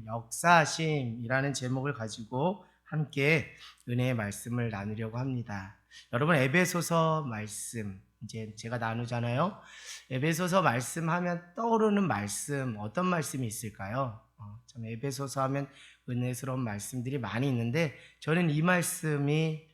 역사심이라는 제목을 가지고 함께 은혜의 말씀을 나누려고 합니다. 여러분, 에베소서 말씀 이제 제가 나누잖아요. 에베소서 말씀하면 떠오르는 말씀, 어떤 말씀이 있을까요? 참 에베소서 하면 은혜스러운 말씀들이 많이 있는데 저는 이 말씀이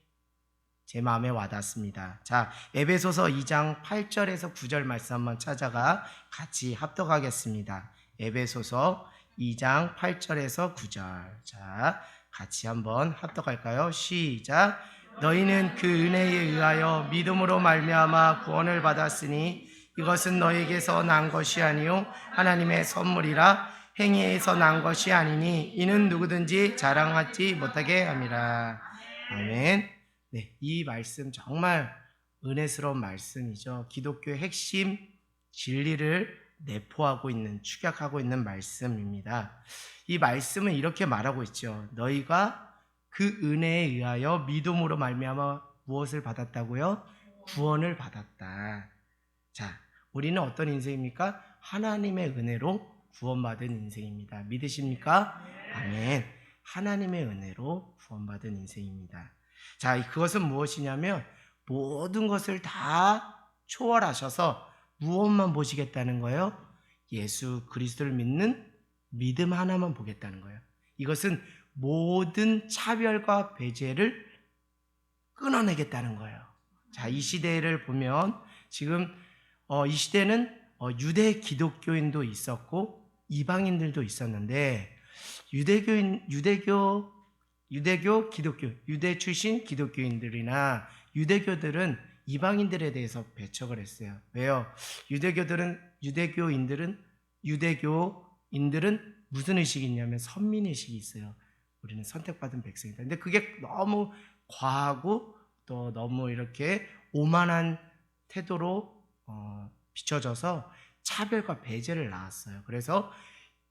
제 마음에 와닿습니다. 자, 에베소서 2장 8절에서 9절 말씀 한번 찾아가 같이 합독하겠습니다. 에베소서 2장 8절에서 9절. 자, 같이 한번 합독할까요? 시작. 너희는 그 은혜에 의하여 믿음으로 말미암아 구원을 받았으니 이것은 너희에게서 난 것이 아니요 하나님의 선물이라. 행위에서 난 것이 아니니 이는 누구든지 자랑하지 못하게 함이라. 아멘. 네, 이 말씀 정말 은혜스러운 말씀이죠. 기독교의 핵심 진리를 내포하고 있는, 축약하고 있는 말씀입니다. 이 말씀은 이렇게 말하고 있죠. 너희가 그 은혜에 의하여 믿음으로 말미암아 무엇을 받았다고요? 구원을 받았다. 자, 우리는 어떤 인생입니까? 하나님의 은혜로 구원받은 인생입니다. 믿으십니까? 아멘. 하나님의 은혜로 구원받은 인생입니다. 자, 그것은 무엇이냐면 모든 것을 다 초월하셔서 무엇만 보시겠다는 거예요? 예수 그리스도를 믿는 믿음 하나만 보겠다는 거예요. 이것은 모든 차별과 배제를 끊어내겠다는 거예요. 자, 이 시대를 보면 지금 이 시대는 유대 기독교인도 있었고 이방인들도 있었는데 기독교, 유대 출신 기독교인들이나 유대교들은 이방인들에 대해서 배척을 했어요. 왜요? 유대교인들은 무슨 의식이 있냐면 선민의식이 있어요. 우리는 선택받은 백성이다. 근데 그게 너무 과하고 또 너무 이렇게 오만한 태도로 비춰져서 차별과 배제를 낳았어요. 그래서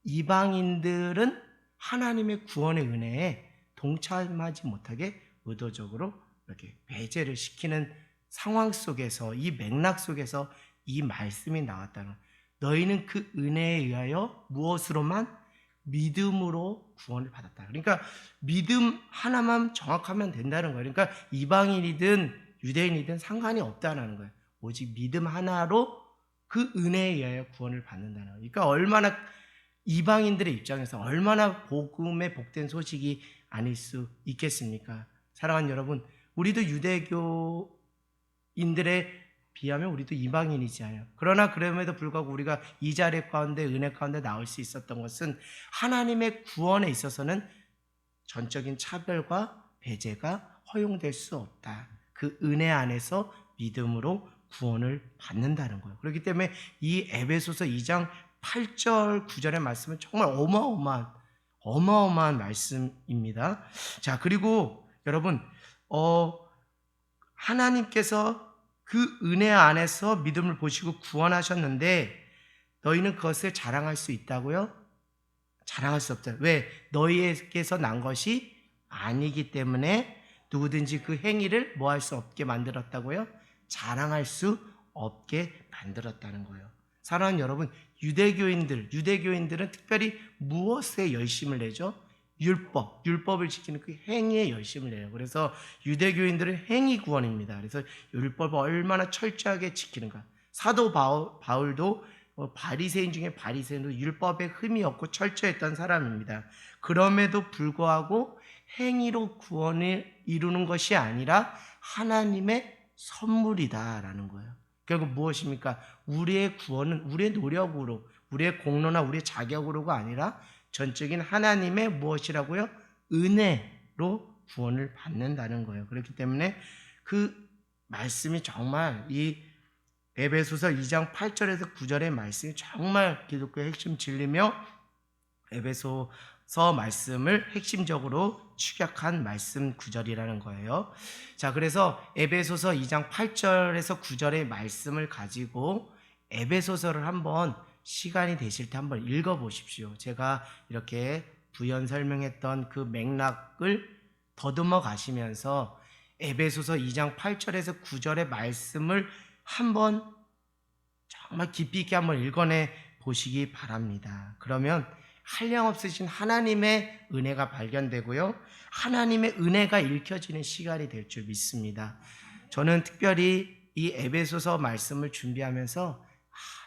이방인들은 하나님의 구원의 은혜에 동참하지 못하게 의도적으로 이렇게 배제를 시키는 상황 속에서, 이 맥락 속에서 이 말씀이 나왔다는 거예요. 너희는 그 은혜에 의하여 무엇으로만? 믿음으로 구원을 받았다. 그러니까 믿음 하나만 정확하면 된다는 거예요. 그러니까 이방인이든 유대인이든 상관이 없다는 거예요. 오직 믿음 하나로 그 은혜에 의하여 구원을 받는다는 거예요. 그러니까 얼마나 이방인들의 입장에서 얼마나 복음의 복된 소식이 아닐 수 있겠습니까? 사랑하는 여러분, 우리도 유대교인들에 비하면 우리도 이방인이잖아요. 그러나 그럼에도 불구하고 우리가 이 자리 가운데, 은혜 가운데 나올 수 있었던 것은 하나님의 구원에 있어서는 전적인 차별과 배제가 허용될 수 없다. 그 은혜 안에서 믿음으로 구원을 받는다는 거예요. 그렇기 때문에 이 에베소서 2장 8절 9절의 말씀은 정말 어마어마한 말씀입니다. 자, 그리고 여러분 하나님께서 그 은혜 안에서 믿음을 보시고 구원하셨는데 너희는 그것을 자랑할 수 있다고요? 자랑할 수 없다. 왜? 너희에게서 난 것이 아니기 때문에 누구든지 그 행위를 뭐 할 수 없게 만들었다고요? 자랑할 수 없게 만들었다는 거예요. 사랑하는 여러분, 유대교인들은 특별히 무엇에 열심을 내죠? 율법을 지키는 그 행위에 열심을 내요. 그래서 유대교인들은 행위 구원입니다. 그래서 율법을 얼마나 철저하게 지키는가. 사도 바울도 바리새인 중에 바리새인도 율법에 흠이 없고 철저했던 사람입니다. 그럼에도 불구하고 행위로 구원을 이루는 것이 아니라 하나님의 선물이다라는 거예요. 결국 무엇입니까? 우리의 구원은 우리의 노력으로, 우리의 공로나 우리의 자격으로가 아니라 전적인 하나님의 무엇이라고요? 은혜로 구원을 받는다는 거예요. 그렇기 때문에 그 말씀이 정말 이 에베소서 2장 8절에서 9절의 말씀이 정말 기독교의 핵심 진리며 에베소서 말씀을 핵심적으로 축약한 말씀 구절이라는 거예요. 자, 그래서 에베소서 2장 8절에서 9절의 말씀을 가지고 에베소서를 한번 시간이 되실 때 한번 읽어보십시오. 제가 이렇게 부연 설명했던 그 맥락을 더듬어 가시면서 에베소서 2장 8절에서 9절의 말씀을 한번 정말 깊이 있게 한번 읽어내 보시기 바랍니다. 그러면 한량없으신 하나님의 은혜가 발견되고요. 하나님의 은혜가 읽혀지는 시간이 될 줄 믿습니다. 저는 특별히 이 에베소서 말씀을 준비하면서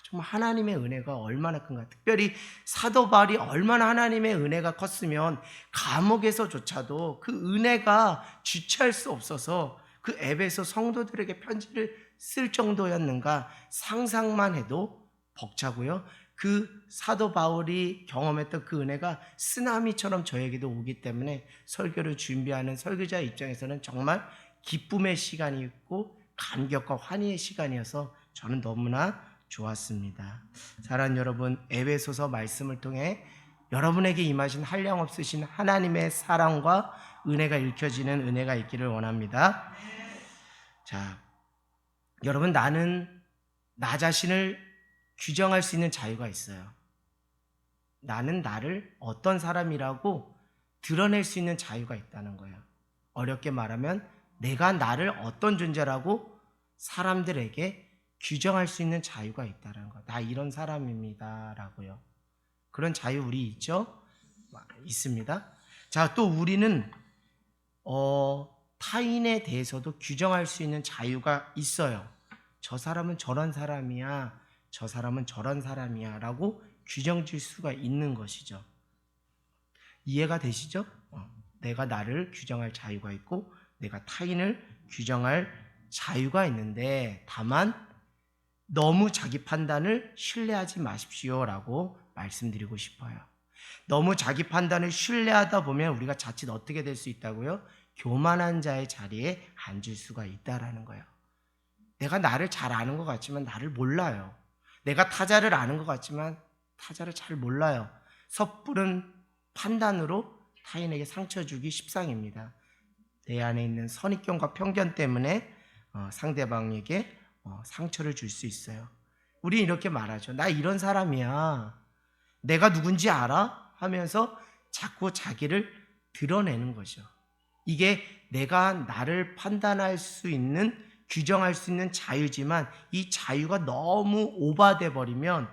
정말 하나님의 은혜가 얼마나 큰가. 특별히 사도 바울이 얼마나 하나님의 은혜가 컸으면 감옥에서조차도 그 은혜가 주체할 수 없어서 그 에베소 성도들에게 편지를 쓸 정도였는가 상상만 해도 벅차고요. 그 사도 바울이 경험했던 그 은혜가 쓰나미처럼 저에게도 오기 때문에 설교를 준비하는 설교자 입장에서는 정말 기쁨의 시간이 있고 감격과 환희의 시간이어서 저는 너무나 좋았습니다. 사랑하는 여러분, 에베소서 말씀을 통해 여러분에게 임하신 한량없으신 하나님의 사랑과 은혜가 읽혀지는 은혜가 있기를 원합니다. 자, 여러분, 나는 나 자신을 규정할 수 있는 자유가 있어요. 나는 나를 어떤 사람이라고 드러낼 수 있는 자유가 있다는 거예요. 어렵게 말하면 내가 나를 어떤 존재라고 사람들에게 규정할 수 있는 자유가 있다는 거. 나 이런 사람입니다라고요. 그런 자유 우리 있죠? 있습니다. 자, 또 우리는 타인에 대해서도 규정할 수 있는 자유가 있어요. 저 사람은 저런 사람이야, 저 사람은 저런 사람이야 라고 규정질 수가 있는 것이죠. 이해가 되시죠? 내가 나를 규정할 자유가 있고 내가 타인을 규정할 자유가 있는데, 다만 너무 자기 판단을 신뢰하지 마십시오라고 말씀드리고 싶어요. 너무 자기 판단을 신뢰하다 보면 우리가 자칫 어떻게 될 수 있다고요? 교만한 자의 자리에 앉을 수가 있다라는 거예요. 내가 나를 잘 아는 것 같지만 나를 몰라요. 내가 타자를 아는 것 같지만 타자를 잘 몰라요. 섣부른 판단으로 타인에게 상처 주기 십상입니다. 내 안에 있는 선입견과 편견 때문에 상대방에게 상처를 줄 수 있어요. 우리 이렇게 말하죠. 나 이런 사람이야. 내가 누군지 알아? 하면서 자꾸 자기를 드러내는 거죠. 이게 내가 나를 판단할 수 있는, 규정할 수 있는 자유지만 이 자유가 너무 오버돼 버리면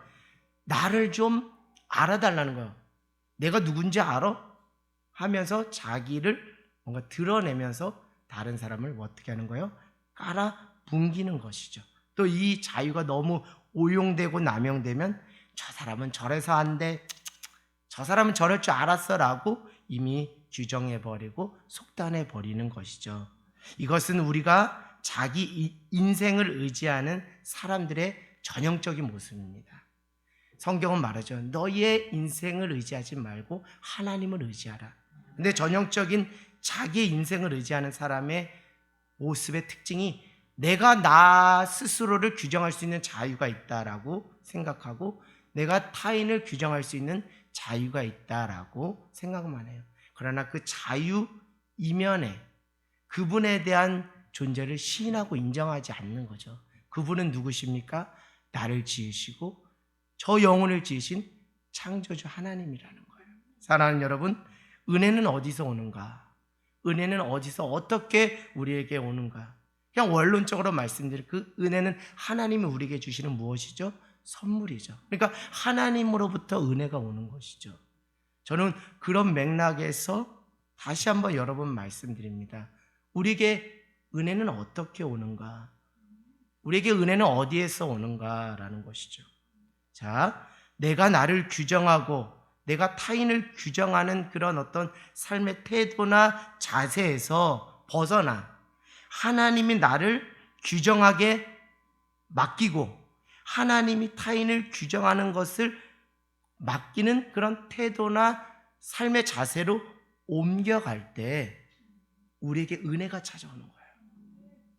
나를 좀 알아달라는 거예요. 내가 누군지 알아? 하면서 자기를 뭔가 드러내면서 다른 사람을 어떻게 하는 거예요? 깔아뭉기는 것이죠. 또 이 자유가 너무 오용되고 남용되면 저 사람은 저래서 안 돼, 저 사람은 저럴 줄 알았어 라고 이미 규정해버리고 속단해버리는 것이죠. 이것은 우리가 자기 인생을 의지하는 사람들의 전형적인 모습입니다. 성경은 말하죠. 너희의 인생을 의지하지 말고 하나님을 의지하라. 근데 전형적인 자기 인생을 의지하는 사람의 모습의 특징이 내가 나 스스로를 규정할 수 있는 자유가 있다라고 생각하고 내가 타인을 규정할 수 있는 자유가 있다라고 생각만 해요. 그러나 그 자유 이면에 그분에 대한 존재를 시인하고 인정하지 않는 거죠. 그분은 누구십니까? 나를 지으시고 저 영혼을 지으신 창조주 하나님이라는 거예요. 사랑하는 여러분, 은혜는 어디서 오는가? 은혜는 어디서 어떻게 우리에게 오는가? 그냥 원론적으로 말씀드릴 그 은혜는 하나님이 우리에게 주시는 무엇이죠? 선물이죠. 그러니까 하나님으로부터 은혜가 오는 것이죠. 저는 그런 맥락에서 다시 한번 여러 번 말씀드립니다. 우리에게 은혜는 어떻게 오는가? 우리에게 은혜는 어디에서 오는가라는 것이죠. 자, 내가 나를 규정하고 내가 타인을 규정하는 그런 어떤 삶의 태도나 자세에서 벗어나 하나님이 나를 규정하게 맡기고 하나님이 타인을 규정하는 것을 맡기는 그런 태도나 삶의 자세로 옮겨갈 때 우리에게 은혜가 찾아오는 거예요.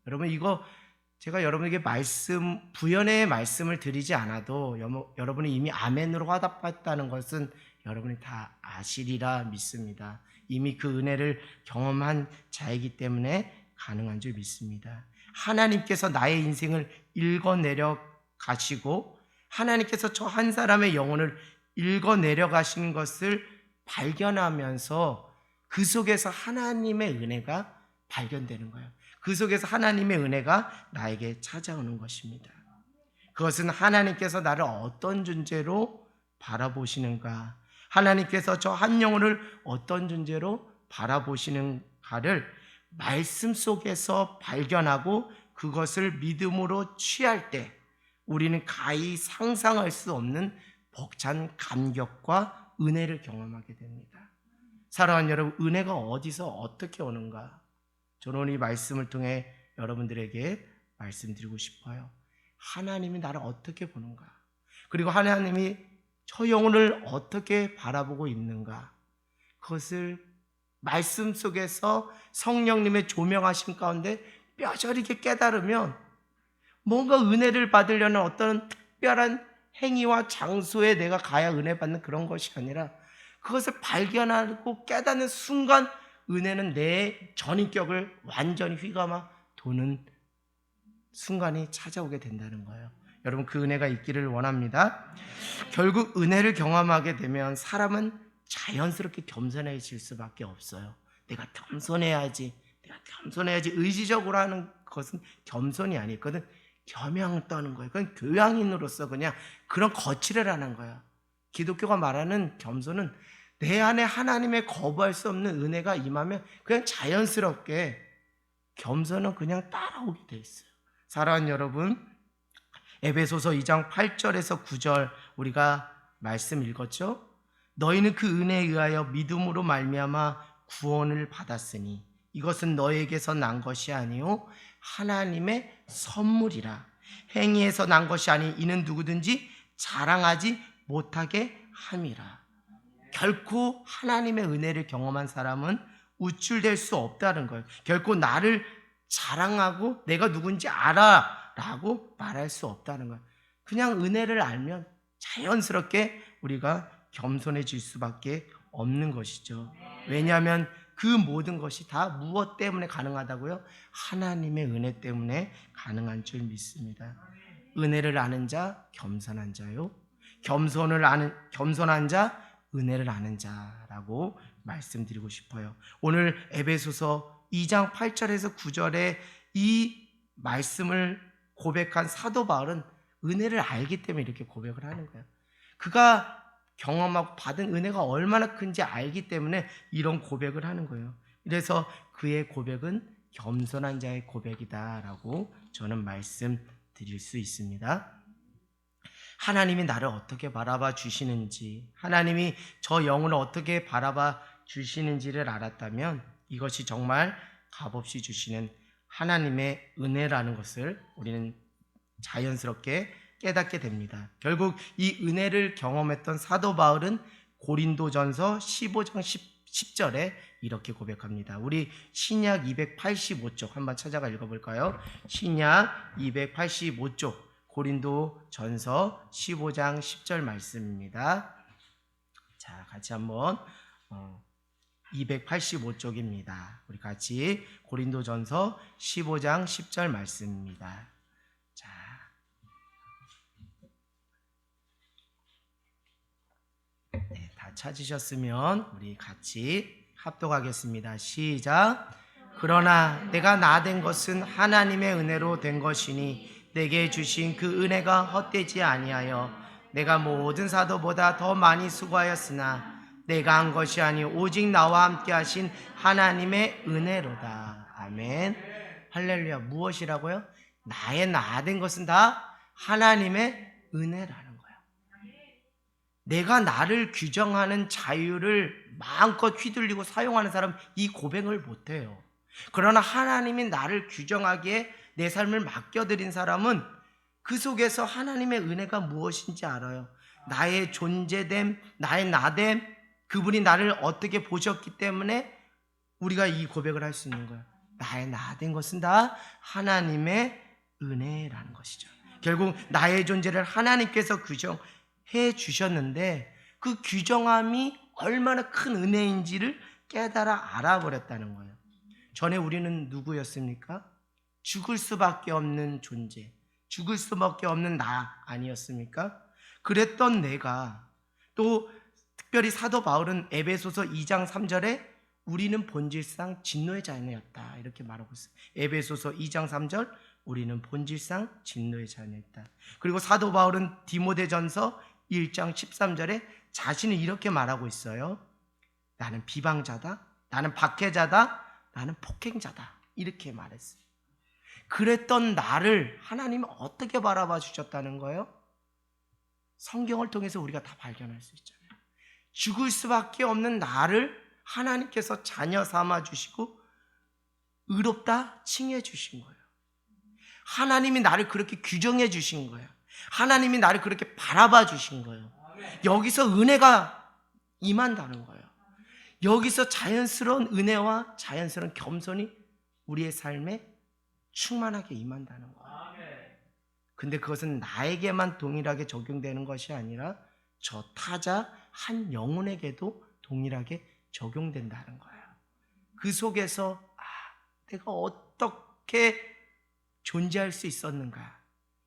여러분, 이거 제가 여러분에게 부연의 말씀을 드리지 않아도 여러분이 이미 아멘으로 화답했다는 것은 여러분이 다 아시리라 믿습니다. 이미 그 은혜를 경험한 자이기 때문에 가능한 줄 믿습니다. 하나님께서 나의 인생을 읽어내려 가시고 하나님께서 저 한 사람의 영혼을 읽어내려 가시는 것을 발견하면서 그 속에서 하나님의 은혜가 발견되는 거예요. 그 속에서 하나님의 은혜가 나에게 찾아오는 것입니다. 그것은 하나님께서 나를 어떤 존재로 바라보시는가, 하나님께서 저 한 영혼을 어떤 존재로 바라보시는가를 말씀 속에서 발견하고 그것을 믿음으로 취할 때 우리는 가히 상상할 수 없는 벅찬 감격과 은혜를 경험하게 됩니다. 사랑하는 여러분, 은혜가 어디서 어떻게 오는가? 저는 오늘 이 말씀을 통해 여러분들에게 말씀드리고 싶어요. 하나님이 나를 어떻게 보는가? 그리고 하나님이 저 영혼을 어떻게 바라보고 있는가? 그것을 말씀 속에서 성령님의 조명하심 가운데 뼈저리게 깨달으면 뭔가 은혜를 받으려는 어떤 특별한 행위와 장소에 내가 가야 은혜 받는 그런 것이 아니라 그것을 발견하고 깨닫는 순간 은혜는 내 전인격을 완전히 휘감아 도는 순간이 찾아오게 된다는 거예요. 여러분, 그 은혜가 있기를 원합니다. 결국 은혜를 경험하게 되면 사람은 자연스럽게 겸손해질 수밖에 없어요. 내가 겸손해야지 의지적으로 하는 것은 겸손이 아니거든. 겸양 떠는 거예요. 그건 교양인으로서 그냥 그런 거칠을 하는 거야. 기독교가 말하는 겸손은 내 안에 하나님의 거부할 수 없는 은혜가 임하면 그냥 자연스럽게 겸손은 그냥 따라오게 돼 있어요. 사랑하는 여러분, 에베소서 2장 8절에서 9절 우리가 말씀 읽었죠? 너희는 그 은혜에 의하여 믿음으로 말미암아 구원을 받았으니 이것은 너희에게서 난 것이 아니요 하나님의 선물이라. 행위에서 난 것이 아니 이는 누구든지 자랑하지 못하게 함이라. 결코 하나님의 은혜를 경험한 사람은 우쭐될 수 없다는 거예요. 결코 나를 자랑하고 내가 누군지 알아 라고 말할 수 없다는 거예요. 그냥 은혜를 알면 자연스럽게 우리가 겸손해질 수밖에 없는 것이죠. 왜냐하면 그 모든 것이 다 무엇 때문에 가능하다고요? 하나님의 은혜 때문에 가능한 줄 믿습니다. 은혜를 아는 자 겸손한 자요, 겸손한 자 은혜를 아는 자라고 말씀드리고 싶어요. 오늘 에베소서 2장 8절에서 9절에 이 말씀을 고백한 사도 바울은 은혜를 알기 때문에 이렇게 고백을 하는 거예요. 그가 경험하고 받은 은혜가 얼마나 큰지 알기 때문에 이런 고백을 하는 거예요. 그래서 그의 고백은 겸손한 자의 고백이다라고 저는 말씀드릴 수 있습니다. 하나님이 나를 어떻게 바라봐 주시는지, 하나님이 저 영혼을 어떻게 바라봐 주시는지를 알았다면 이것이 정말 값없이 주시는 하나님의 은혜라는 것을 우리는 자연스럽게 깨닫게 됩니다. 결국 이 은혜를 경험했던 사도 바울은 고린도전서 15장 10절에 이렇게 고백합니다. 우리 신약 285쪽 한번 찾아가 읽어볼까요? 신약 285쪽 고린도전서 15장 10절 말씀입니다. 자, 같이 한번 285쪽입니다. 우리 같이 고린도전서 15장 10절 말씀입니다. 자, 네, 다 찾으셨으면 우리 같이 합독하겠습니다. 시작. 그러나 내가 나 된 것은 하나님의 은혜로 된 것이니 내게 주신 그 은혜가 헛되지 아니하여 내가 모든 사도보다 더 많이 수고하였으나 내가 한 것이 아니 오직 나와 함께 하신 하나님의 은혜로다. 아멘. 할렐루야. 무엇이라고요? 나의 나 된 것은 다 하나님의 은혜라는 거예요. 내가 나를 규정하는 자유를 마음껏 휘둘리고 사용하는 사람 이 고백을 못해요. 그러나 하나님이 나를 규정하기에 내 삶을 맡겨드린 사람은 그 속에서 하나님의 은혜가 무엇인지 알아요. 나의 존재됨, 나의 나됨, 그분이 나를 어떻게 보셨기 때문에 우리가 이 고백을 할 수 있는 거예요. 나의 나 된 것은 다 하나님의 은혜라는 것이죠. 결국 나의 존재를 하나님께서 규정해 주셨는데 그 규정함이 얼마나 큰 은혜인지를 깨달아 알아버렸다는 거예요. 전에 우리는 누구였습니까? 죽을 수밖에 없는 존재, 죽을 수밖에 없는 나 아니었습니까? 그랬던 내가 또 특별히 사도 바울은 에베소서 2장 3절에 우리는 본질상 진노의 자녀였다 이렇게 말하고 있어요. 에베소서 2장 3절 우리는 본질상 진노의 자녀였다. 그리고 사도 바울은 디모데전서 1장 13절에 자신을 이렇게 말하고 있어요. 나는 비방자다, 나는 박해자다, 나는 폭행자다, 이렇게 말했어요. 그랬던 나를 하나님은 어떻게 바라봐 주셨다는 거예요? 성경을 통해서 우리가 다 발견할 수 있잖아요. 죽을 수밖에 없는 나를 하나님께서 자녀 삼아 주시고 의롭다 칭해 주신 거예요. 하나님이 나를 그렇게 규정해 주신 거예요. 하나님이 나를 그렇게 바라봐 주신 거예요. 여기서 은혜가 임한다는 거예요. 여기서 자연스러운 은혜와 자연스러운 겸손이 우리의 삶에 충만하게 임한다는 거예요. 근데 그것은 나에게만 동일하게 적용되는 것이 아니라 저 타자 한 영혼에게도 동일하게 적용된다는 거예요. 그 속에서 내가 어떻게 존재할 수 있었는가?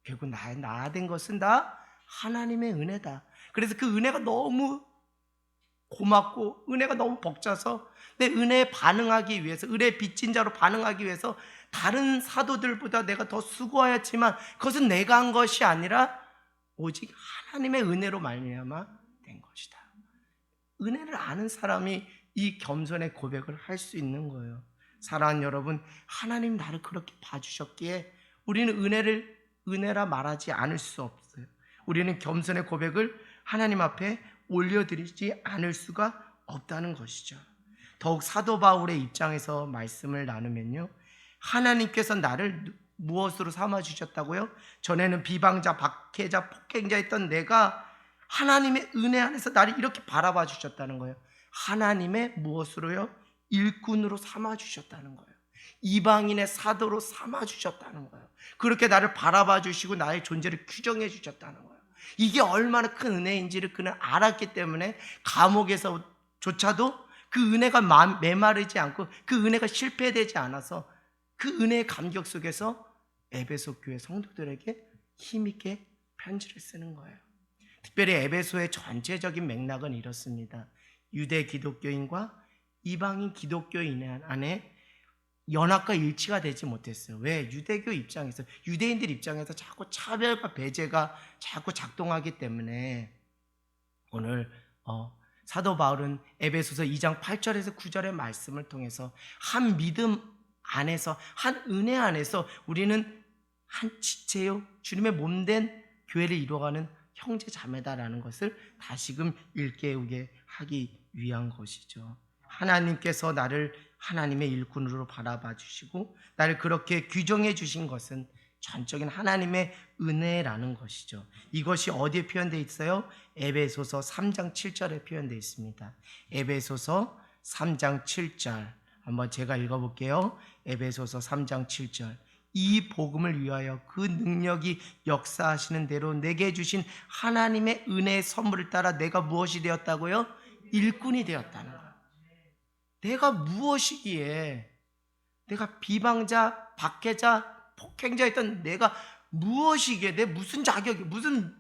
결국 나 된 것은 다 하나님의 은혜다. 그래서 그 은혜가 너무 고맙고 은혜가 너무 벅차서 내 은혜에 반응하기 위해서, 은혜의 빚진 자로 반응하기 위해서 다른 사도들보다 내가 더 수고하였지만 그것은 내가 한 것이 아니라 오직 하나님의 은혜로 말미암아 된 것이다. 은혜를 아는 사람이 이 겸손의 고백을 할 수 있는 거예요. 사랑하는 여러분, 하나님 나를 그렇게 봐주셨기에 우리는 은혜라 말하지 않을 수 없어요. 우리는 겸손의 고백을 하나님 앞에 올려드리지 않을 수가 없다는 것이죠. 더욱 사도 바울의 입장에서 말씀을 나누면요, 하나님께서 나를 무엇으로 삼아주셨다고요? 전에는 비방자, 박해자, 폭행자였던 내가 하나님의 은혜 안에서 나를 이렇게 바라봐 주셨다는 거예요. 하나님의 무엇으로요? 일꾼으로 삼아주셨다는 거예요. 이방인의 사도로 삼아주셨다는 거예요. 그렇게 나를 바라봐 주시고 나의 존재를 규정해 주셨다는 거예요. 이게 얼마나 큰 은혜인지를 그는 알았기 때문에 감옥에서조차도 그 은혜가 메마르지 않고 그 은혜가 실패되지 않아서 그 은혜의 감격 속에서 에베소 교회 성도들에게 힘있게 편지를 쓰는 거예요. 특별히 에베소의 전체적인 맥락은 이렇습니다. 유대 기독교인과 이방인 기독교인 안에 연합과 일치가 되지 못했어요. 왜? 유대교 입장에서, 유대인들 입장에서 자꾸 차별과 배제가 자꾸 작동하기 때문에 오늘 사도 바울은 에베소서 2장 8절에서 9절의 말씀을 통해서 한 믿음 안에서, 한 은혜 안에서 우리는 한 지체요, 주님의 몸된 교회를 이루어가는 형제 자매다라는 것을 다시금 일깨우게 하기 위한 것이죠. 하나님께서 나를 하나님의 일꾼으로 바라봐 주시고 나를 그렇게 규정해 주신 것은 전적인 하나님의 은혜라는 것이죠. 이것이 어디에 표현되어 있어요? 에베소서 3장 7절에 표현되어 있습니다. 에베소서 3장 7절 한번 제가 읽어볼게요. 에베소서 3장 7절. 이 복음을 위하여 그 능력이 역사하시는 대로 내게 주신 하나님의 은혜의 선물을 따라 내가 무엇이 되었다고요? 일꾼이 되었다는 거예요. 내가 무엇이기에, 내가 비방자, 박해자, 폭행자였던 내가 무엇이기에, 내 무슨 자격이, 무슨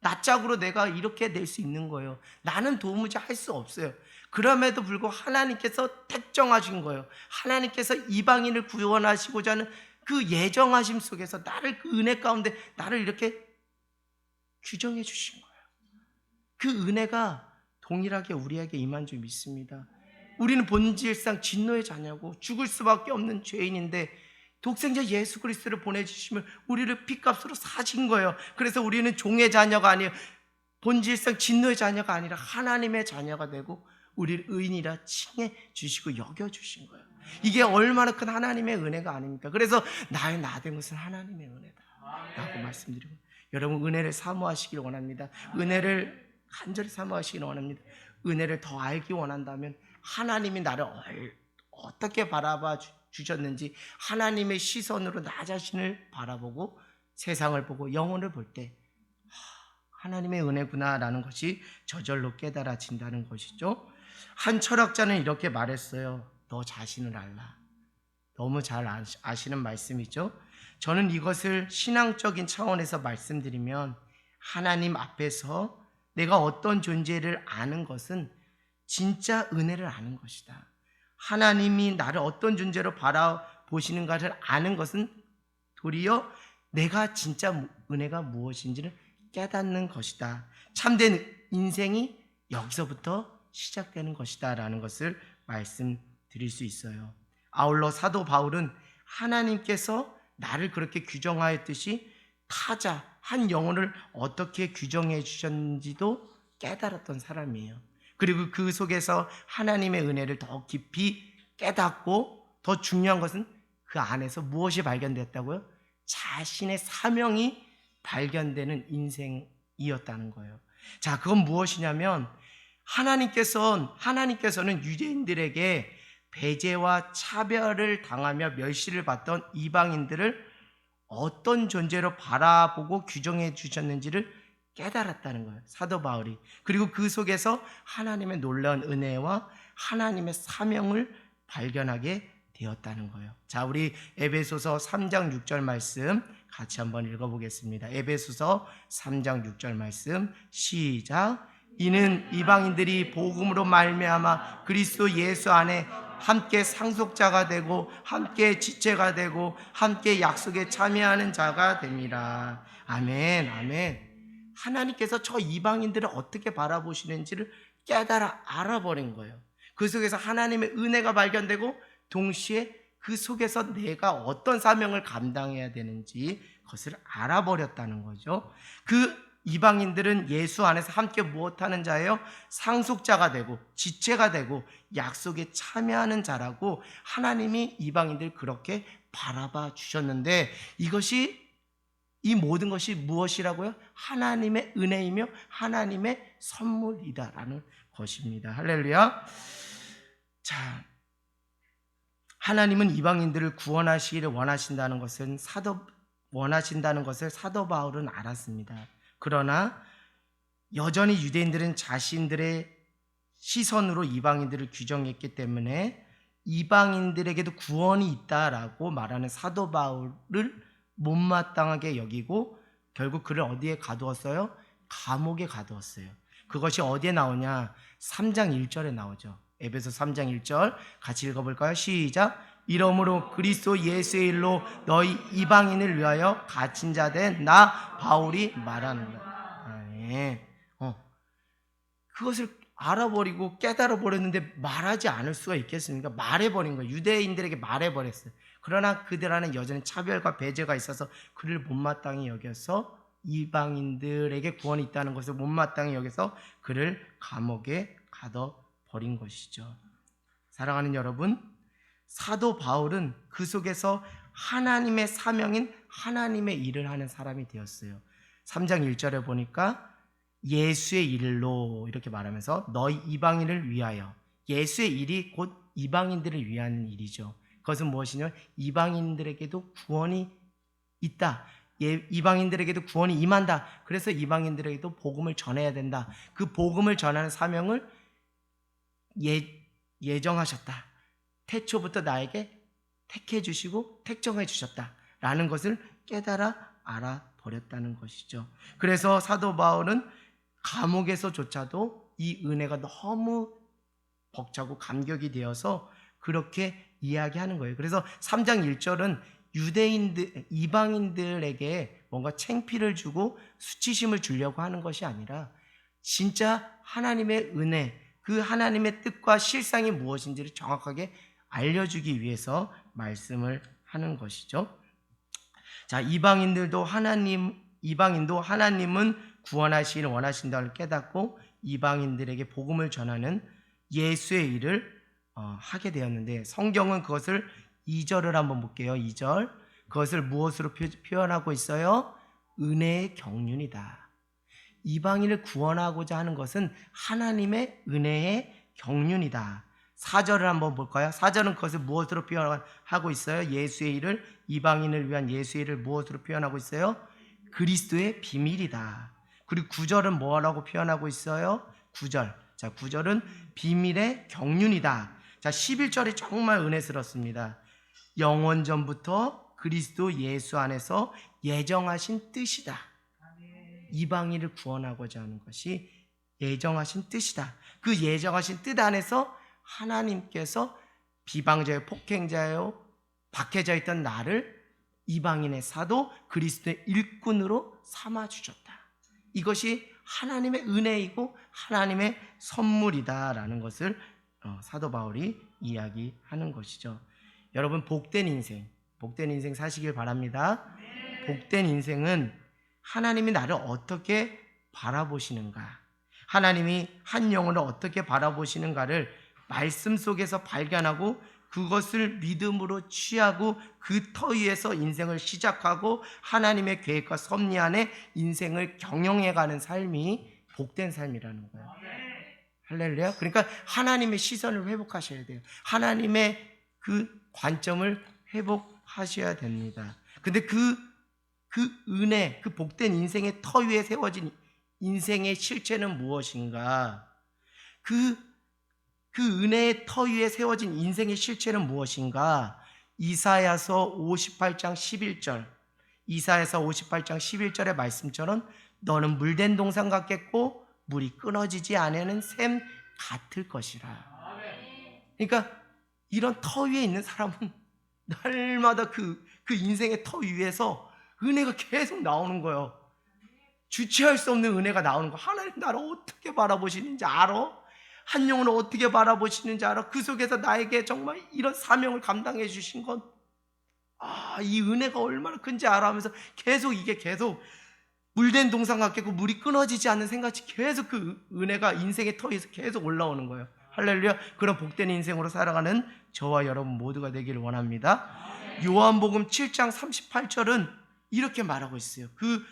낯짝으로 내가 이렇게 될 수 있는 거예요. 나는 도무지 할 수 없어요. 그럼에도 불구하고 하나님께서 택정하신 거예요. 하나님께서 이방인을 구원하시고자 하는 그 예정하심 속에서 나를, 그 은혜 가운데 나를 이렇게 규정해 주신 거예요. 그 은혜가 동일하게 우리에게 임한 줄 믿습니다. 우리는 본질상 진노의 자녀고 죽을 수밖에 없는 죄인인데 독생자 예수 그리스도를 보내주시면 우리를 핏값으로 사신 거예요. 그래서 우리는 종의 자녀가 아니에요. 본질상 진노의 자녀가 아니라 하나님의 자녀가 되고 우리를 의인이라 칭해 주시고 여겨주신 거예요. 이게 얼마나 큰 하나님의 은혜가 아닙니까? 그래서 나의 나 된 것은 하나님의 은혜다 라고 말씀드리고, 여러분 은혜를 사모하시길 원합니다. 은혜를 간절히 사모하시길 원합니다. 은혜를 더 알기 원한다면 하나님이 나를 어떻게 바라봐 주셨는지 하나님의 시선으로 나 자신을 바라보고 세상을 보고 영혼을 볼 때 하나님의 은혜구나라는 것이 저절로 깨달아진다는 것이죠. 한 철학자는 이렇게 말했어요. 너 자신을 알라. 너무 잘 아시는 말씀이죠. 저는 이것을 신앙적인 차원에서 말씀드리면 하나님 앞에서 내가 어떤 존재를 아는 것은 진짜 은혜를 아는 것이다. 하나님이 나를 어떤 존재로 바라보시는가를 아는 것은 도리어 내가 진짜 은혜가 무엇인지를 깨닫는 것이다. 참된 인생이 여기서부터 시작되는 것이다 라는 것을 말씀드릴 수 있어요. 아울러 사도 바울은 하나님께서 나를 그렇게 규정하였듯이 타자, 한 영혼을 어떻게 규정해 주셨는지도 깨달았던 사람이에요. 그리고 그 속에서 하나님의 은혜를 더 깊이 깨닫고, 더 중요한 것은 그 안에서 무엇이 발견됐다고요? 자신의 사명이 발견되는 인생이었다는 거예요. 자, 그건 무엇이냐면 하나님께서는 유대인들에게 배제와 차별을 당하며 멸시를 받던 이방인들을 어떤 존재로 바라보고 규정해 주셨는지를 깨달았다는 거예요, 사도 바울이. 그리고 그 속에서 하나님의 놀라운 은혜와 하나님의 사명을 발견하게 되었다는 거예요. 자, 우리 에베소서 3장 6절 말씀 같이 한번 읽어보겠습니다. 에베소서 3장 6절 말씀 시작. 이는 이방인들이 복음으로 말미암아 그리스도 예수 안에 함께 상속자가 되고 함께 지체가 되고 함께 약속에 참여하는 자가 됩니다. 아멘, 아멘. 하나님께서 저 이방인들을 어떻게 바라보시는지를 깨달아 알아버린 거예요. 그 속에서 하나님의 은혜가 발견되고 동시에 그 속에서 내가 어떤 사명을 감당해야 되는지 그것을 알아버렸다는 거죠. 그 이방인들은 예수 안에서 함께 무엇하는 자예요? 상속자가 되고 지체가 되고 약속에 참여하는 자라고 하나님이 이방인들 그렇게 바라봐 주셨는데, 이 모든 것이 무엇이라고요? 하나님의 은혜이며 하나님의 선물이다라는 것입니다. 할렐루야. 자, 하나님은 이방인들을 구원하시기를 원하신다는 것을 사도 바울은 알았습니다. 그러나 여전히 유대인들은 자신들의 시선으로 이방인들을 규정했기 때문에 이방인들에게도 구원이 있다라고 말하는 사도 바울을 못마땅하게 여기고 결국 그를 어디에 가두었어요? 감옥에 가두었어요. 그것이 어디에 나오냐? 3장 1절에 나오죠. 에베소 3장 1절 같이 읽어볼까요? 시작. 이러므로 그리스도 예수의 일로 너희 이방인을 위하여 갇힌 자 된 나 바울이 말하는 거야. 네. 그것을 알아버리고 깨달아버렸는데 말하지 않을 수가 있겠습니까? 말해버린 거예요. 유대인들에게 말해버렸어요. 그러나 그들 안에 여전히 차별과 배제가 있어서 그를 못마땅히 여겨서 이방인들에게 구원이 있다는 것을 못마땅히 여겨서 그를 감옥에 가둬버린 것이죠. 사랑하는 여러분, 사도 바울은 그 속에서 하나님의 사명인 하나님의 일을 하는 사람이 되었어요. 3장 1절에 보니까 예수의 일로 이렇게 말하면서 너희 이방인을 위하여, 예수의 일이 곧 이방인들을 위한 일이죠. 그것은 무엇이냐면 이방인들에게도 구원이 있다. 이방인들에게도 구원이 임한다. 그래서 이방인들에게도 복음을 전해야 된다. 그 복음을 전하는 사명을 예정하셨다. 태초부터 나에게 택해 주시고 택정해 주셨다라는 것을 깨달아 알아버렸다는 것이죠. 그래서 사도 바울은 감옥에서조차도 이 은혜가 너무 벅차고 감격이 되어서 그렇게 이야기하는 거예요. 그래서 3장 1절은 이방인들에게 뭔가 창피를 주고 수치심을 주려고 하는 것이 아니라 진짜 하나님의 은혜, 그 하나님의 뜻과 실상이 무엇인지를 정확하게 알려주기 위해서 말씀을 하는 것이죠. 자, 이방인도 하나님은 구원하시기를 원하신다를 깨닫고 이방인들에게 복음을 전하는 예수의 일을 하게 되었는데, 성경은 그것을 2절을 한번 볼게요. 2절. 그것을 무엇으로 표현하고 있어요? 은혜의 경륜이다. 이방인을 구원하고자 하는 것은 하나님의 은혜의 경륜이다. 4절을 한번 볼까요? 4절은 그것을 무엇으로 표현하고 있어요? 예수의 일을, 이방인을 위한 예수의 일을 무엇으로 표현하고 있어요? 그리스도의 비밀이다. 그리고 9절은 뭐라고 표현하고 있어요? 9절. 자, 9절은 비밀의 경륜이다. 자, 11절이 정말 은혜스럽습니다. 영원전부터 그리스도 예수 안에서 예정하신 뜻이다. 이방인을 구원하고자 하는 것이 예정하신 뜻이다. 그 예정하신 뜻 안에서 하나님께서 비방자요, 폭행자요, 박해져 있던 나를 이방인의 사도, 그리스도의 일꾼으로 삼아주셨다. 이것이 하나님의 은혜이고 하나님의 선물이다라는 것을 사도 바울이 이야기하는 것이죠. 여러분, 복된 인생 사시길 바랍니다. 복된 인생은 하나님이 나를 어떻게 바라보시는가, 하나님이 한 영혼을 어떻게 바라보시는가를 말씀 속에서 발견하고 그것을 믿음으로 취하고 그 터 위에서 인생을 시작하고 하나님의 계획과 섭리 안에 인생을 경영해가는 삶이 복된 삶이라는 거예요. 할렐루야. 그러니까 하나님의 시선을 회복하셔야 돼요. 하나님의 그 관점을 회복하셔야 됩니다. 근데 그 은혜, 그 복된 인생의 터 위에 세워진 인생의 실체는 무엇인가? 그 은혜의 터 위에 세워진 인생의 실체는 무엇인가? 이사야서 58장 11절, 이사야서 58장 11절의 말씀처럼 너는 물된 동산 같겠고 물이 끊어지지 않는 샘 같을 것이라. 그러니까 이런 터 위에 있는 사람은 날마다 그 인생의 터 위에서 은혜가 계속 나오는 거예요. 주체할 수 없는 은혜가 나오는 거예요. 하나님 나를 어떻게 바라보시는지 알아? 한 영혼을 어떻게 바라보시는지 알아? 그 속에서 나에게 정말 이런 사명을 감당해 주신 건 이 은혜가 얼마나 큰지 알아 하면서 계속 물된 동산 같겠고 물이 끊어지지 않는 생각이 계속 그 은혜가 인생의 터에서 계속 올라오는 거예요. 할렐루야. 그런 복된 인생으로 살아가는 저와 여러분 모두가 되기를 원합니다. 요한복음 7장 38절은 이렇게 말하고 있어요. 그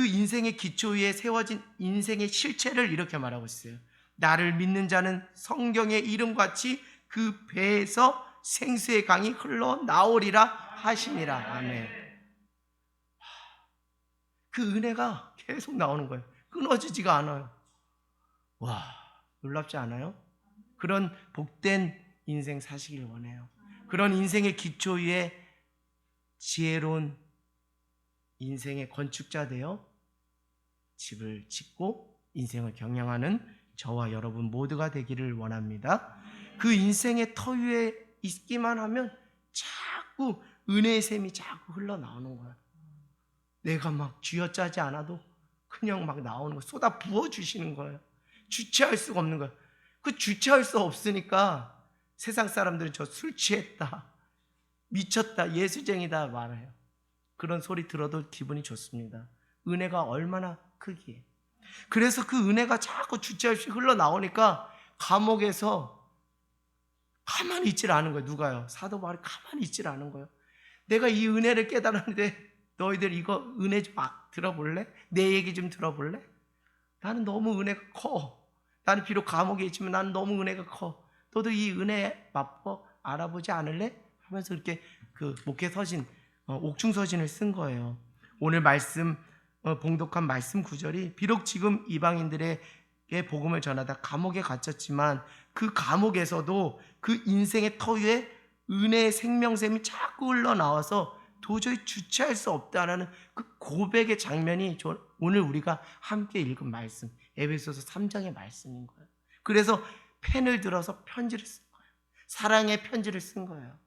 인생의 기초 위에 세워진 인생의 실체를 이렇게 말하고 있어요. 나를 믿는 자는 성경의 이름같이 그 배에서 생수의 강이 흘러나오리라 하시니라. 아멘. 그 은혜가 계속 나오는 거예요. 끊어지지가 않아요. 와, 놀랍지 않아요? 그런 복된 인생 사시길 원해요. 그런 인생의 기초 위에 지혜로운 인생의 건축자 되어 집을 짓고 인생을 경영하는 저와 여러분 모두가 되기를 원합니다. 그 인생의 터 위에 있기만 하면 자꾸 은혜의 샘이 자꾸 흘러나오는 거예요. 내가 막 쥐어짜지 않아도 그냥 막 나오는 거예요. 쏟아 부어주시는 거예요. 주체할 수가 없는 거예요. 그 주체할 수 없으니까 세상 사람들은 저 술 취했다, 미쳤다, 예수쟁이다 말해요. 그런 소리 들어도 기분이 좋습니다. 은혜가 얼마나 크기에. 그래서 그 은혜가 자꾸 주체 없이 흘러나오니까 감옥에서 가만히 있질 않은 거예요. 누가요? 사도 바울이 가만히 있질 않은 거예요. 내가 이 은혜를 깨달았는데 너희들 이거 은혜 좀 들어볼래? 내 얘기 좀 들어볼래? 나는 너무 은혜가 커. 나는 비록 감옥에 있지만 나는 너무 은혜가 커. 너도 이 은혜 맛보 알아보지 않을래? 하면서 이렇게 그 목회 서신, 옥중 서신을 쓴 거예요. 오늘 말씀, 봉독한 말씀 구절이 비록 지금 이방인들에게 복음을 전하다 감옥에 갇혔지만 그 감옥에서도 그 인생의 터 위에 은혜의 생명샘이 자꾸 흘러나와서 도저히 주체할 수 없다라는 그 고백의 장면이 오늘 우리가 함께 읽은 말씀, 에베소서 3장의 말씀인 거예요. 그래서 펜을 들어서 편지를 쓴 거예요. 사랑의 편지를 쓴 거예요.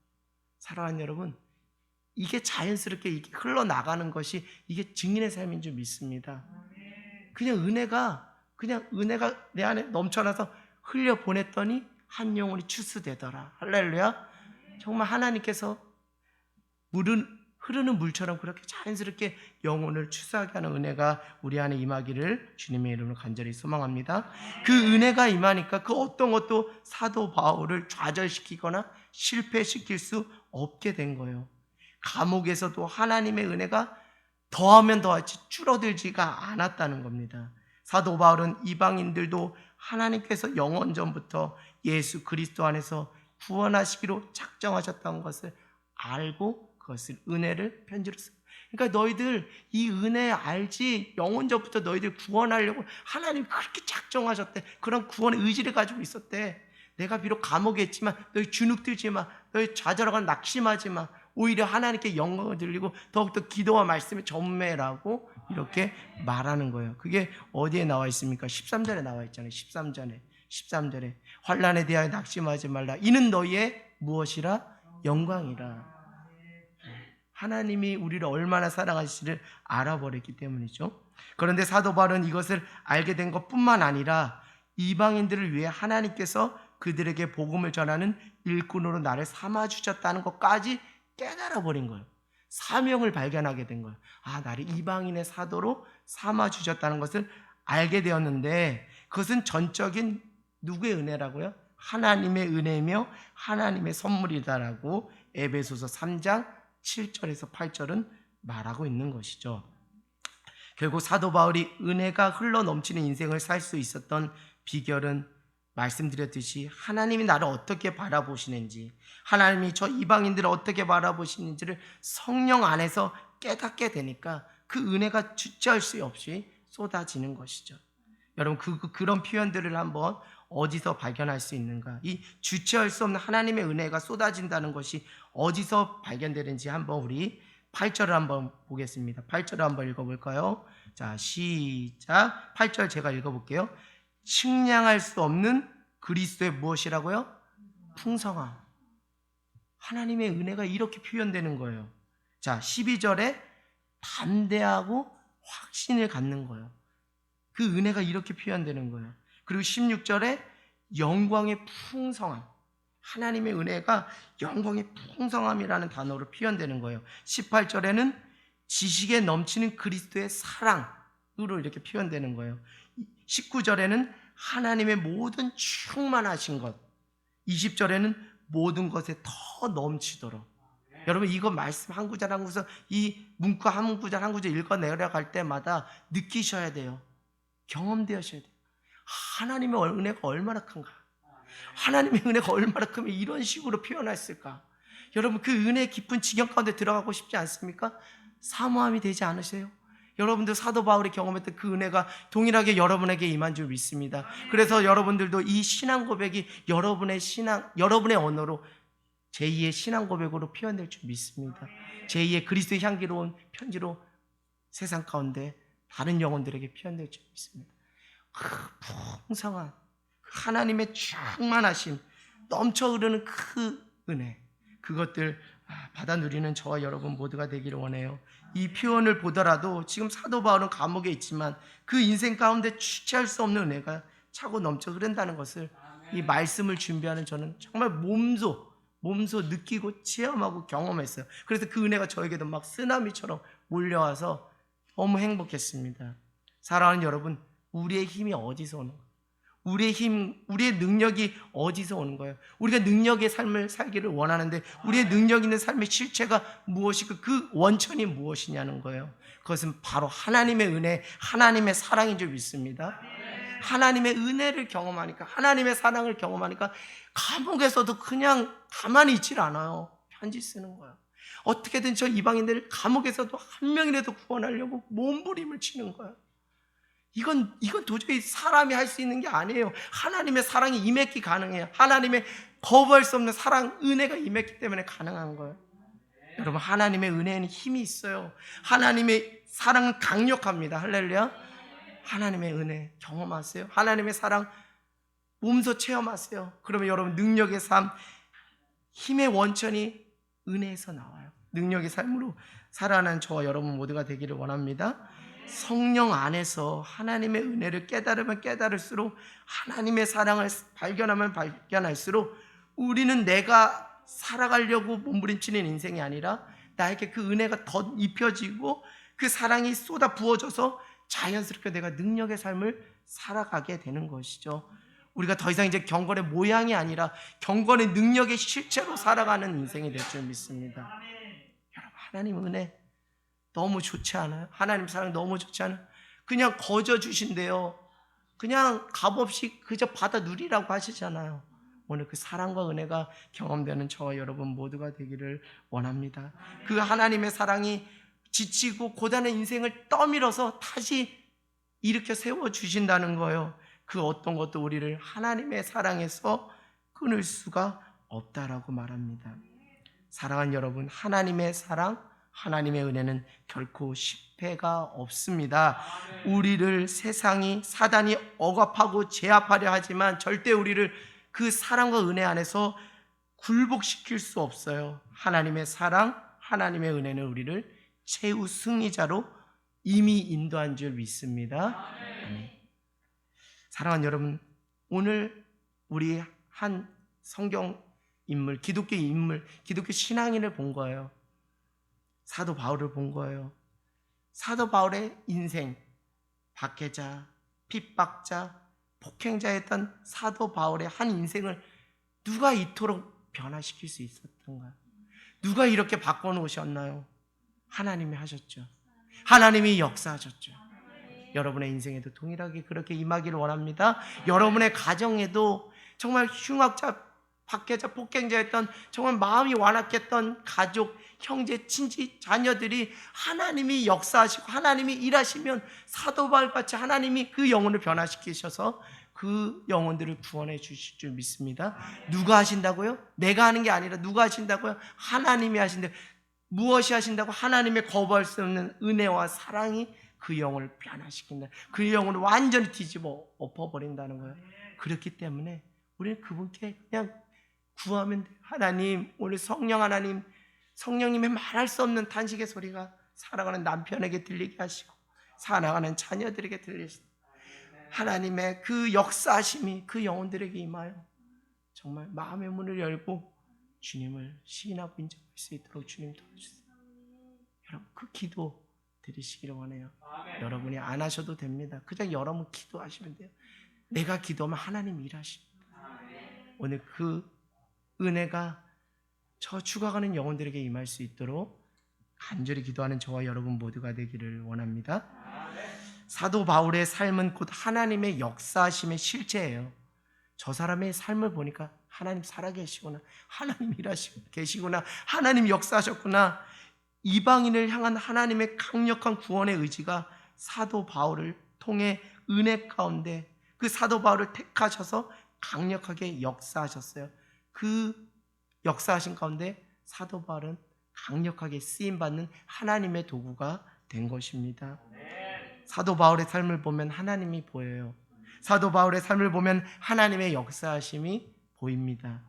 사랑하는 여러분, 이게 자연스럽게 이게 흘러나가는 것이 이게 증인의 삶인 줄 믿습니다. 그냥 은혜가 내 안에 넘쳐나서 흘려보냈더니 한 영혼이 추수되더라. 할렐루야. 정말 하나님께서 흐르는 물처럼 그렇게 자연스럽게 영혼을 추수하게 하는 은혜가 우리 안에 임하기를 주님의 이름으로 간절히 소망합니다. 그 은혜가 임하니까 그 어떤 것도 사도 바울을 좌절시키거나 실패시킬 수 없게 된 거예요. 감옥에서도 하나님의 은혜가 더하면 더하지 줄어들지가 않았다는 겁니다. 사도 바울은 이방인들도 하나님께서 영원전부터 예수 그리스도 안에서 구원하시기로 작정하셨다는 것을 알고 그것을 은혜를 편지로 쓰고, 그러니까 너희들 이 은혜 알지? 영원전부터 너희들 구원하려고 하나님 그렇게 작정하셨대. 그런 구원의 의지를 가지고 있었대. 내가 비록 감옥에 있지만 너희 주눅들지 마, 너희 좌절하거나 낙심하지 마. 오히려 하나님께 영광을 돌리고 더욱더 기도와 말씀에 전매라고 이렇게 말하는 거예요. 그게 어디에 나와 있습니까? 13절에 나와 있잖아요. 13절에 환난에 대하여 낙심하지 말라. 이는 너희의 무엇이라? 영광이라. 하나님이 우리를 얼마나 사랑하시기를 알아버렸기 때문이죠. 그런데 사도 바울은 이것을 알게 된 것뿐만 아니라 이방인들을 위해 하나님께서 그들에게 복음을 전하는 일꾼으로 나를 삼아 주셨다는 것까지 깨달아 버린 거예요. 사명을 발견하게 된 거예요. 나를 이방인의 사도로 삼아 주셨다는 것을 알게 되었는데, 그것은 전적인 누구의 은혜라고요? 하나님의 은혜며 하나님의 선물이다라고 에베소서 3장 7절에서 8절은 말하고 있는 것이죠. 결국 사도 바울이 은혜가 흘러 넘치는 인생을 살 수 있었던 비결은 말씀드렸듯이 하나님이 나를 어떻게 바라보시는지, 하나님이 저 이방인들을 어떻게 바라보시는지를 성령 안에서 깨닫게 되니까 그 은혜가 주체할 수 없이 쏟아지는 것이죠. 여러분, 그런 표현들을 한번 어디서 발견할 수 있는가? 이 주체할 수 없는 하나님의 은혜가 쏟아진다는 것이 어디서 발견되는지 한번 우리 8절을 한번 보겠습니다. 8절을 한번 읽어볼까요? 자, 시작. 8절 제가 읽어볼게요. 측량할 수 없는 그리스도의 무엇이라고요? 풍성함. 하나님의 은혜가 이렇게 표현되는 거예요. 자, 12절에 담대하고 확신을 갖는 거예요. 그 은혜가 이렇게 표현되는 거예요. 그리고 16절에 영광의 풍성함. 하나님의 은혜가 영광의 풍성함이라는 단어로 표현되는 거예요. 18절에는 지식에 넘치는 그리스도의 사랑으로 이렇게 표현되는 거예요. 19절에는 하나님의 모든 충만하신 것, 20절에는 모든 것에 더 넘치도록. 여러분, 이거 말씀 한 구절 한 구절, 이 문구 한 구절 한 구절 읽어 내려갈 때마다 느끼셔야 돼요. 경험되셔야 돼요. 하나님의 은혜가 얼마나 큰가, 하나님의 은혜가 얼마나 크면 이런 식으로 표현했을까. 여러분, 그 은혜의 깊은 지경 가운데 들어가고 싶지 않습니까? 사모함이 되지 않으세요? 여러분들 사도 바울이 경험했던 그 은혜가 동일하게 여러분에게 임한 줄 믿습니다. 그래서 여러분들도 이 신앙 고백이 여러분의 언어로 제2의 신앙 고백으로 표현될 줄 믿습니다. 제2의 그리스도의 향기로운 편지로 세상 가운데 다른 영혼들에게 표현될 줄 믿습니다. 풍성한 하나님의 충만하심, 넘쳐 흐르는 그 은혜, 그것들 받아 누리는 저와 여러분 모두가 되기를 원해요. 이 표현을 보더라도 지금 사도 바울은 감옥에 있지만 그 인생 가운데 주체할 수 없는 은혜가 차고 넘쳐 흐른다는 것을 이 말씀을 준비하는 저는 정말 몸소 느끼고 체험하고 경험했어요. 그래서 그 은혜가 저에게도 막 쓰나미처럼 몰려와서 너무 행복했습니다. 사랑하는 여러분, 우리의 힘이 어디서 오는 거예요? 우리의 힘, 우리의 능력이 어디서 오는 거예요? 우리가 능력의 삶을 살기를 원하는데 우리의 능력 있는 삶의 실체가 무엇이고 그 원천이 무엇이냐는 거예요. 그것은 바로 하나님의 은혜, 하나님의 사랑인 줄 믿습니다. 하나님의 은혜를 경험하니까, 하나님의 사랑을 경험하니까 감옥에서도 그냥 가만히 있질 않아요. 편지 쓰는 거예요. 어떻게든 저 이방인들을 감옥에서도 한 명이라도 구원하려고 몸부림을 치는 거예요. 이건 도저히 사람이 할 수 있는 게 아니에요. 하나님의 사랑이 임했기 가능해요. 하나님의 거부할 수 없는 사랑, 은혜가 임했기 때문에 가능한 거예요. 여러분, 하나님의 은혜에는 힘이 있어요. 하나님의 사랑은 강력합니다. 할렐루야. 하나님의 은혜 경험하세요. 하나님의 사랑 몸소 체험하세요. 그러면 여러분, 능력의 삶, 힘의 원천이 은혜에서 나와요. 능력의 삶으로 살아가는 저와 여러분 모두가 되기를 원합니다. 성령 안에서 하나님의 은혜를 깨달으면 깨달을수록, 하나님의 사랑을 발견하면 발견할수록 우리는 내가 살아가려고 몸부림치는 인생이 아니라 나에게 그 은혜가 더 입혀지고 그 사랑이 쏟아 부어져서 자연스럽게 내가 능력의 삶을 살아가게 되는 것이죠. 우리가 더 이상 이제 경건의 모양이 아니라 경건의 능력의 실체로 살아가는 인생이 될 줄 믿습니다. 여러분, 하나님 은혜 너무 좋지 않아요? 하나님 사랑 너무 좋지 않아요? 그냥 거저 주신대요. 그냥 값없이 그저 받아 누리라고 하시잖아요. 오늘 그 사랑과 은혜가 경험되는 저와 여러분 모두가 되기를 원합니다. 그 하나님의 사랑이 지치고 고단한 인생을 떠밀어서 다시 일으켜 세워주신다는 거예요. 그 어떤 것도 우리를 하나님의 사랑에서 끊을 수가 없다라고 말합니다. 사랑하는 여러분, 하나님의 사랑, 하나님의 은혜는 결코 실패가 없습니다. 우리를 세상이, 사단이 억압하고 제압하려 하지만 절대 우리를 그 사랑과 은혜 안에서 굴복시킬 수 없어요. 하나님의 사랑, 하나님의 은혜는 우리를 최후 승리자로 이미 인도한 줄 믿습니다. 아멘. 사랑하는 여러분, 오늘 우리 한 성경 인물, 기독교 인물, 기독교 신앙인을 본 거예요. 사도 바울을 본 거예요. 사도 바울의 인생, 박해자, 핍박자, 폭행자였던 사도 바울의 한 인생을 누가 이토록 변화시킬 수 있었던가요? 누가 이렇게 바꿔놓으셨나요? 하나님이 하셨죠. 하나님이 역사하셨죠. 여러분의 인생에도 동일하게 그렇게 임하기를 원합니다. 여러분의 가정에도 정말 흉악자, 박해자, 폭행자였던 정말 마음이 완악했던 가족, 형제, 친지, 자녀들이 하나님이 역사하시고 하나님이 일하시면 사도 바울같이 하나님이 그 영혼을 변화시키셔서 그 영혼들을 구원해 주실 줄 믿습니다. 누가 하신다고요? 내가 하는 게 아니라 누가 하신다고요? 하나님이 하신다고요. 무엇이 하신다고? 하나님의 거부할 수 없는 은혜와 사랑이 그 영혼을 변화시킨다. 그 영혼을 완전히 뒤집어 엎어버린다는 거예요. 그렇기 때문에 우리는 그분께 그냥 구하면 돼요. 하나님, 오늘 성령 하나님, 성령님의 말할 수 없는 탄식의 소리가 사랑하는 남편에게 들리게 하시고 사랑하는 자녀들에게 들리시고 하나님의 그 역사하심이 그 영혼들에게 임하여 정말 마음의 문을 열고 주님을 시인하고 인정할 수 있도록 주님 도와주세요. 여러분, 그 기도 드리시기를 원해요. 여러분이 안 하셔도 됩니다. 그냥 여러분 기도하시면 돼요. 내가 기도하면 하나님 일하십니다. 오늘 그 은혜가 저 죽어가는 영혼들에게 임할 수 있도록 간절히 기도하는 저와 여러분 모두가 되기를 원합니다. 사도 바울의 삶은 곧 하나님의 역사하심의 실체예요. 저 사람의 삶을 보니까 하나님 살아계시구나, 하나님 일하시고 계시구나, 하나님 역사하셨구나. 이방인을 향한 하나님의 강력한 구원의 의지가 사도 바울을 통해 은혜 가운데 그 사도 바울을 택하셔서 강력하게 역사하셨어요. 그 역사하신 가운데 사도 바울은 강력하게 쓰임받는 하나님의 도구가 된 것입니다. 사도 바울의 삶을 보면 하나님이 보여요. 사도 바울의 삶을 보면 하나님의 역사하심이 보입니다.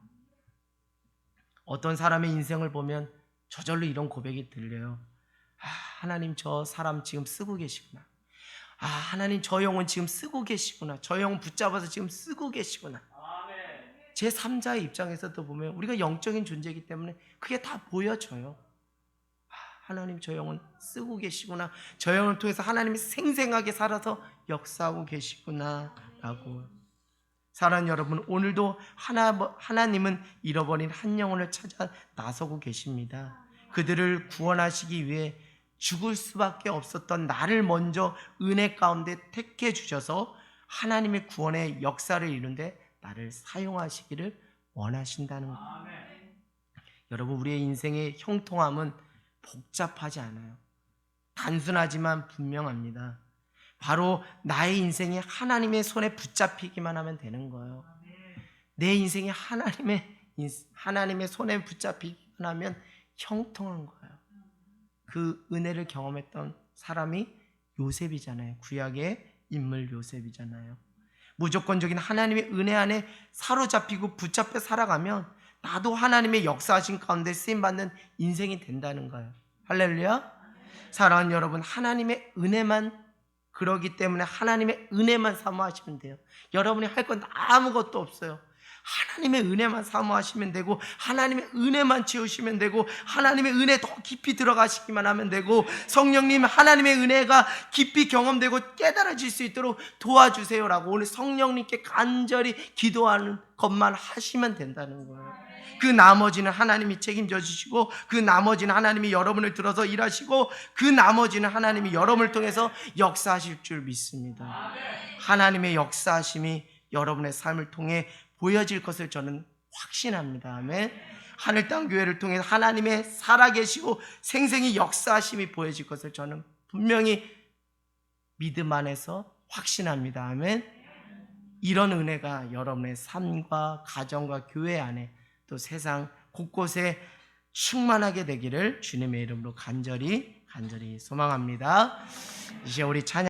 어떤 사람의 인생을 보면 저절로 이런 고백이 들려요. 하나님, 저 사람 지금 쓰고 계시구나. 하나님, 저 영혼 지금 쓰고 계시구나. 저 영혼 붙잡아서 지금 쓰고 계시구나. 제3자의 입장에서도 보면 우리가 영적인 존재이기 때문에 그게 다 보여져요. 하나님, 저 영혼 쓰고 계시구나. 저 영혼을 통해서 하나님이 생생하게 살아서 역사하고 계시구나 라고. 사랑하는 여러분, 오늘도 하나님은 잃어버린 한 영혼을 찾아 나서고 계십니다. 그들을 구원하시기 위해 죽을 수밖에 없었던 나를 먼저 은혜 가운데 택해 주셔서 하나님의 구원의 역사를 이룬데 나를 사용하시기를 원하신다는 것. 여러분, 우리의 인생의 형통함은 복잡하지 않아요. 단순하지만 분명합니다. 바로 나의 인생이 하나님의 손에 붙잡히기만 하면 되는 거예요. 내 인생이 하나님의 손에 붙잡히기만 하면 형통한 거예요. 그 은혜를 경험했던 사람이 요셉이잖아요. 구약의 인물 요셉이잖아요. 무조건적인 하나님의 은혜 안에 사로잡히고 붙잡혀 살아가면 나도 하나님의 역사하신 가운데 쓰임받는 인생이 된다는 거예요. 할렐루야. 사랑하는 여러분, 하나님의 은혜만, 그러기 때문에 하나님의 은혜만 사모하시면 돼요. 여러분이 할 건 아무것도 없어요. 하나님의 은혜만 사모하시면 되고 하나님의 은혜만 채우시면 되고 하나님의 은혜 더 깊이 들어가시기만 하면 되고 성령님, 하나님의 은혜가 깊이 경험되고 깨달아질 수 있도록 도와주세요라고 오늘 성령님께 간절히 기도하는 것만 하시면 된다는 거예요. 그 나머지는 하나님이 책임져 주시고 그 나머지는 하나님이 여러분을 들어서 일하시고 그 나머지는 하나님이 여러분을 통해서 역사하실 줄 믿습니다. 하나님의 역사하심이 여러분의 삶을 통해 보여질 것을 저는 확신합니다. 아멘. 하늘 땅 교회를 통해 하나님의 살아계시고 생생히 역사하심이 보여질 것을 저는 분명히 믿음 안에서 확신합니다. 아멘. 이런 은혜가 여러분의 삶과 가정과 교회 안에 또 세상 곳곳에 충만하게 되기를 주님의 이름으로 간절히 소망합니다. 이제 우리 찬양